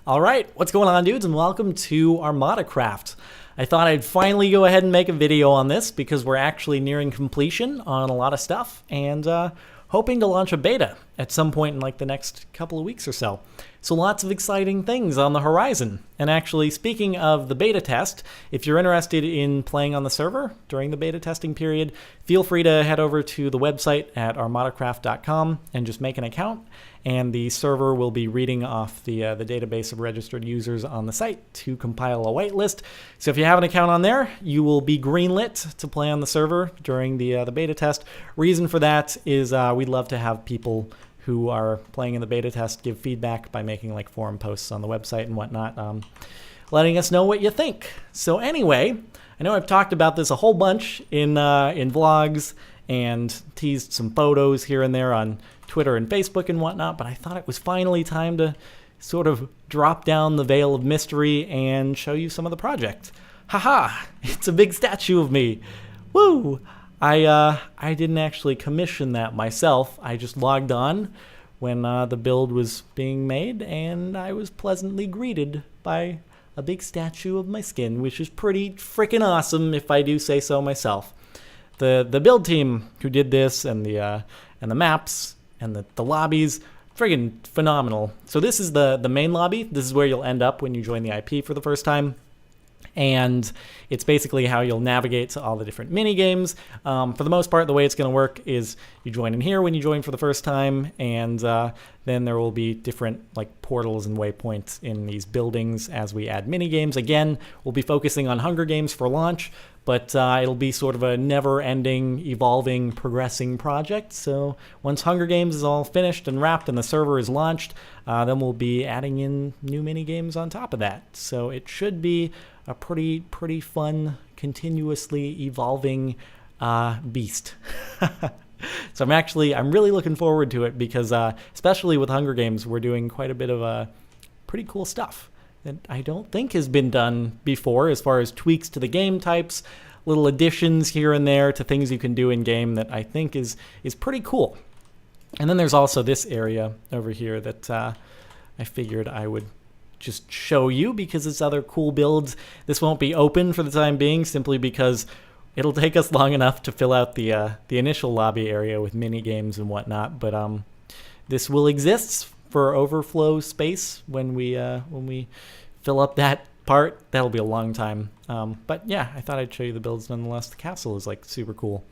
All right, what's going on, dudes, and welcome to ArmadaCraft. I thought I'd finally go ahead and make a video on this because we're actually nearing completion on a lot of stuff and hoping to launch a beta at some point in like the next couple of weeks or so. So lots of exciting things on the horizon. And actually, speaking of the beta test, if you're interested in playing on the server during the beta testing period, feel free to head over to the website at ArmadaCraft.com and just make an account. And the server will be reading off the database of registered users on the site to compile a whitelist. So if you have an account on there, you will be greenlit to play on the server during the beta test. Reason for that is we'd love to have people who are playing in the beta test give feedback by making like forum posts on the website and whatnot, letting us know what you think. So anyway, I know I've talked about this a whole bunch in vlogs and teased some photos here and there on Twitter and Facebook and whatnot, but I thought it was finally time to sort of drop down the veil of mystery and show you some of the project. Haha, it's a big statue of me. Woo! I didn't actually commission that myself. I just logged on when the build was being made, and I was pleasantly greeted by a big statue of my skin, which is pretty freaking awesome if I do say so myself. The build team who did this and the maps and the lobbies, friggin' phenomenal. So this is the main lobby. This is where you'll end up when you join the IP for the first time. And it's basically how you'll navigate to all the different mini games. For the most part, the way it's going to work is you join in here when you join for the first time, and then there will be different like portals and waypoints in these buildings as we add mini games. Again, we'll be focusing on Hunger Games for launch, but it'll be sort of a never-ending, evolving, progressing project. So once Hunger Games is all finished and wrapped and the server is launched, then we'll be adding in new mini games on top of that. So it should be a pretty fun, continuously evolving beast. So I'm really looking forward to it because especially with Hunger Games, we're doing quite a bit of pretty cool stuff that I don't think has been done before as far as tweaks to the game types, little additions here and there to things you can do in game that I think is pretty cool. And then there's also this area over here that I figured I would just show you because it's other cool builds. This won't be open for the time being simply because it'll take us long enough to fill out the initial lobby area with mini games and whatnot. But this will exist for overflow space when we fill up that part. That'll be a long time. But yeah, I thought I'd show you the builds nonetheless. The castle is like super cool.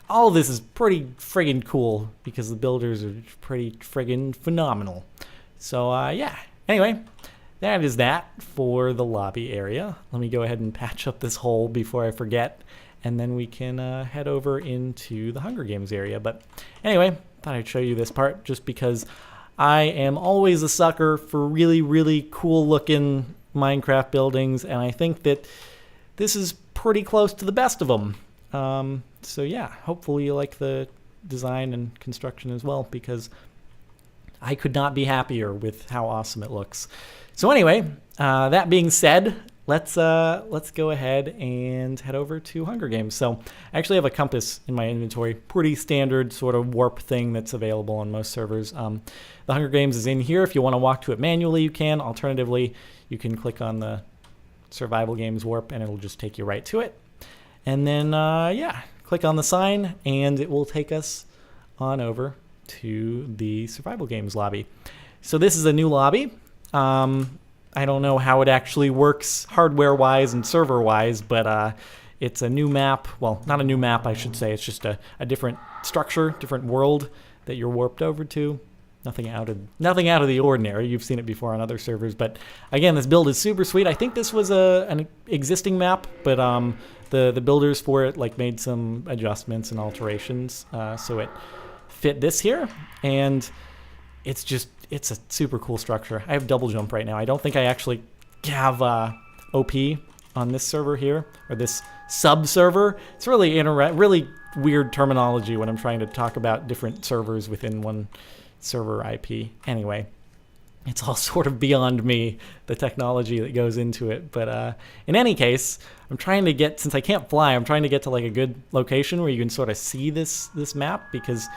All of this is pretty friggin' cool because the builders are pretty friggin' phenomenal. So yeah, anyway, that is that for the lobby area. Let me go ahead and patch up this hole before I forget, and then we can head over into the Hunger Games area. But anyway, thought I'd show you this part just because I am always a sucker for really cool looking Minecraft buildings, and I think that this is pretty close to the best of them. So yeah, hopefully you like the design and construction as well, because I could not be happier with how awesome it looks. So anyway, that being said, let's go ahead and head over to Hunger Games. So I actually have a compass in my inventory, pretty standard sort of warp thing that's available on most servers. The Hunger Games is in here. If you want to walk to it manually, you can. Alternatively, you can click on the Survival Games warp and it'll just take you right to it. And then, yeah, click on the sign and it will take us on over to the Survival Games lobby. So this is a new lobby. I don't know how it actually works hardware-wise and server-wise, but it's a new map. Well, not a new map, I should say. It's just a different structure, different world that you're warped over to. Nothing out of the ordinary. You've seen it before on other servers, but again, this build is super sweet. I think this was an existing map, but the builders for it like made some adjustments and alterations, so it fit this here, and it's a super cool structure. I have double jump right now. I don't think I actually have OP on this server here, or this sub server. It's really really weird terminology when I'm trying to talk about different servers within one server IP. Anyway, it's all sort of beyond me, the technology that goes into it. But in any case, I'm trying to get, since I can't fly, I'm trying to get to like a good location where you can sort of see this map, because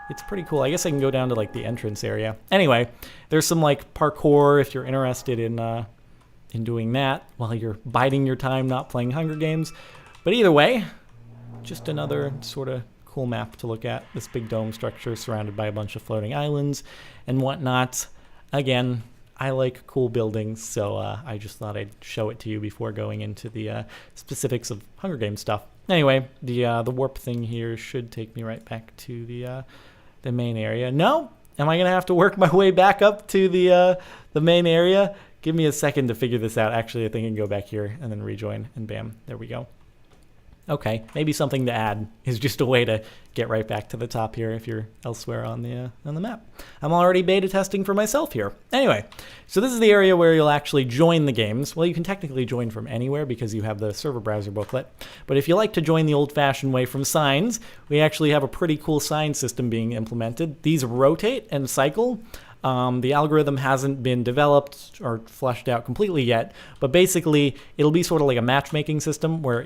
It's pretty cool. I guess I can go down to like the entrance area. Anyway, there's some like parkour if you're interested in doing that while you're biding your time not playing Hunger Games. But either way, just another sort of cool map to look at. This big dome structure surrounded by a bunch of floating islands and whatnot. Again, I like cool buildings, so I just thought I'd show it to you before going into the specifics of Hunger Games stuff. Anyway, the warp thing here should take me right back to the main area. No? Am I going to have to work my way back up to the main area? Give me a second to figure this out. Actually, I think I can go back here and then rejoin, and bam, there we go. Okay, maybe something to add is just a way to get right back to the top here if you're elsewhere on the map. I'm already beta testing for myself here. Anyway, so this is the area where you'll actually join the games. Well, you can technically join from anywhere because you have the server browser booklet. But if you like to join the old-fashioned way from signs, we actually have a pretty cool sign system being implemented. These rotate and cycle. The algorithm hasn't been developed or fleshed out completely yet, but basically it'll be sort of like a matchmaking system where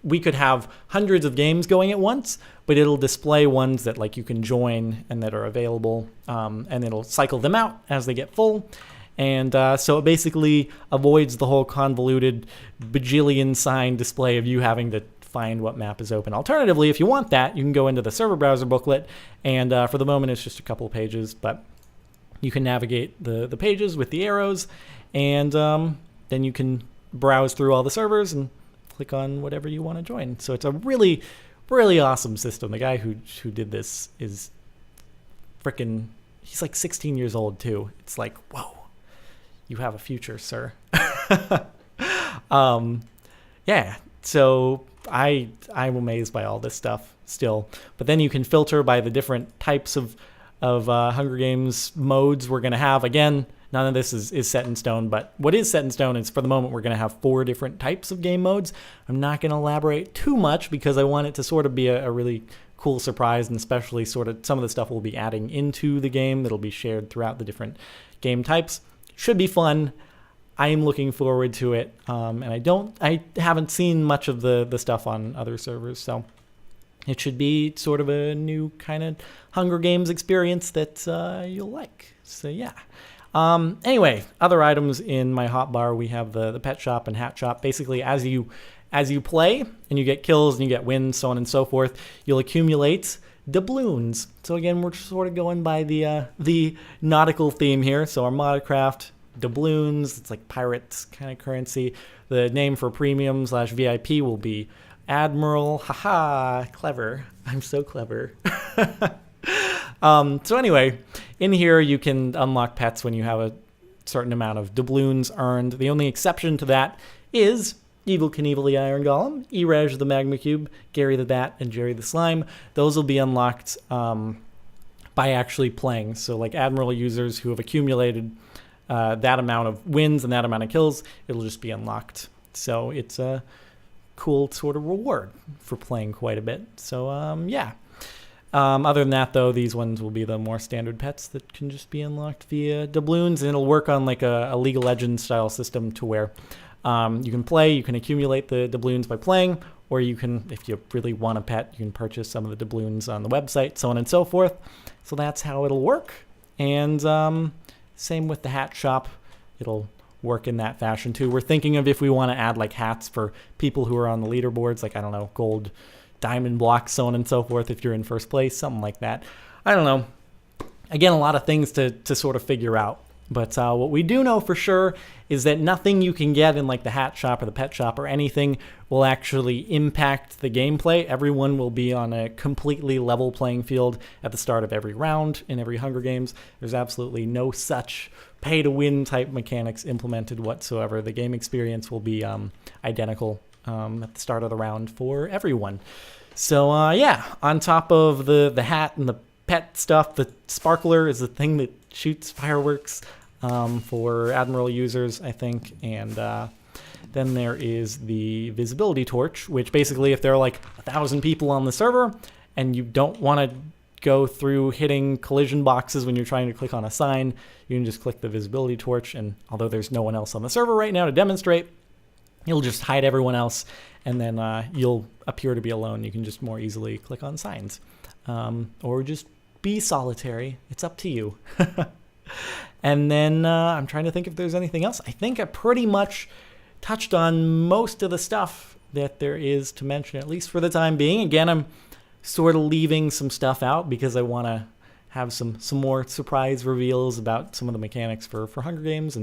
we could have hundreds of games going at once, but it'll display ones that like you can join and that are available, and it'll cycle them out as they get full. And so it basically avoids the whole convoluted bajillion sign display of you having to find what map is open. Alternatively, if you want that, you can go into the server browser booklet, and for the moment it's just a couple pages, but you can navigate the pages with the arrows, and then you can browse through all the servers and click on whatever you want to join. So it's a really, really awesome system. The guy who did this is freaking, he's like 16 years old too. It's like, whoa, you have a future, sir. Yeah, so I'm amazed by all this stuff still. But then you can filter by the different types of Hunger Games modes we're going to have. Again, none of this is set in stone, but what is set in stone is for the moment we're going to have 4 different types of game modes. I'm not going to elaborate too much because I want it to sort of be a really cool surprise, and especially sort of some of the stuff we'll be adding into the game that'll be shared throughout the different game types. Should be fun. I am looking forward to it, and I haven't seen much of the stuff on other servers, so it should be sort of a new kind of Hunger Games experience that you'll like. So yeah. Anyway, other items in my hotbar, we have the pet shop and hat shop. Basically, as you play and you get kills and you get wins, so on and so forth, you'll accumulate doubloons. So again, we're sort of going by the nautical theme here. So ArmadaCraft, doubloons, it's like pirates kind of currency. The name for premium / VIP will be Admiral. Haha, clever. I'm so clever. So anyway, in here you can unlock pets when you have a certain amount of doubloons earned. The only exception to that is Evil Knievel the Iron Golem, Erej the Magma Cube, Gary the Bat, and Jerry the Slime. Those will be unlocked by actually playing. So like Admiral users who have accumulated that amount of wins and that amount of kills, it'll just be unlocked. So it's a cool sort of reward for playing quite a bit. So yeah. Other than that, though, these ones will be the more standard pets that can just be unlocked via doubloons, and it'll work on like a League of Legends style system to where you can play, you can accumulate the doubloons by playing, or you can, if you really want a pet, you can purchase some of the doubloons on the website, so on and so forth. So that's how it'll work. And same with the hat shop. It'll work in that fashion too. We're thinking of if we want to add like hats for people who are on the leaderboards, like, I don't know, gold, diamond blocks, so on and so forth, if you're in first place, something like that. I don't know. Again, a lot of things to sort of figure out. But what we do know for sure is that nothing you can get in like the hat shop or the pet shop or anything will actually impact the gameplay. Everyone will be on a completely level playing field at the start of every round in every Hunger Games. There's absolutely no such pay-to-win type mechanics implemented whatsoever. The game experience will be identical at the start of the round for everyone. So yeah, on top of the hat and the pet stuff, the sparkler is the thing that shoots fireworks for Admiral users, I think. And then there is the visibility torch, which basically if there are like 1,000 people on the server and you don't want to go through hitting collision boxes when you're trying to click on a sign, you can just click the visibility torch, and although there's no one else on the server right now to demonstrate, you'll just hide everyone else, and then you'll appear to be alone. You can just more easily click on signs, or just be solitary. It's up to you. And then I'm trying to think if there's anything else. I think I pretty much touched on most of the stuff that there is to mention, at least for the time being. Again, I'm sort of leaving some stuff out because I want to have some more surprise reveals about some of the mechanics for Hunger Games.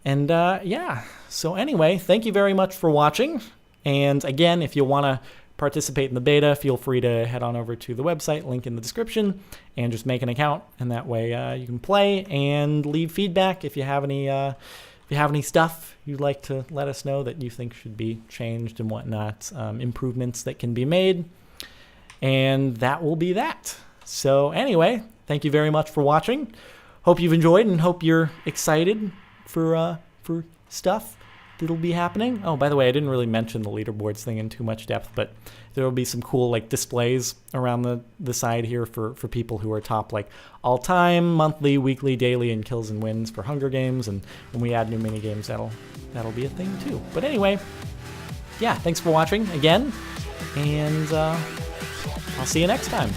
And yeah, so anyway, thank you very much for watching. And again, if you want to participate in the beta, feel free to head on over to the website, link in the description, and just make an account. And that way you can play and leave feedback if you have any stuff you'd like to let us know that you think should be changed and whatnot, improvements that can be made. And that will be that. So anyway, thank you very much for watching. Hope you've enjoyed and hope you're excited for stuff that'll be happening. Oh, by the way, I didn't really mention the leaderboards thing in too much depth, but there will be some cool like displays around the side here for people who are top like all time, monthly, weekly, daily, and kills and wins for Hunger Games. And when we add new mini games, that'll be a thing too. But anyway, yeah, thanks for watching again, and I'll see you next time.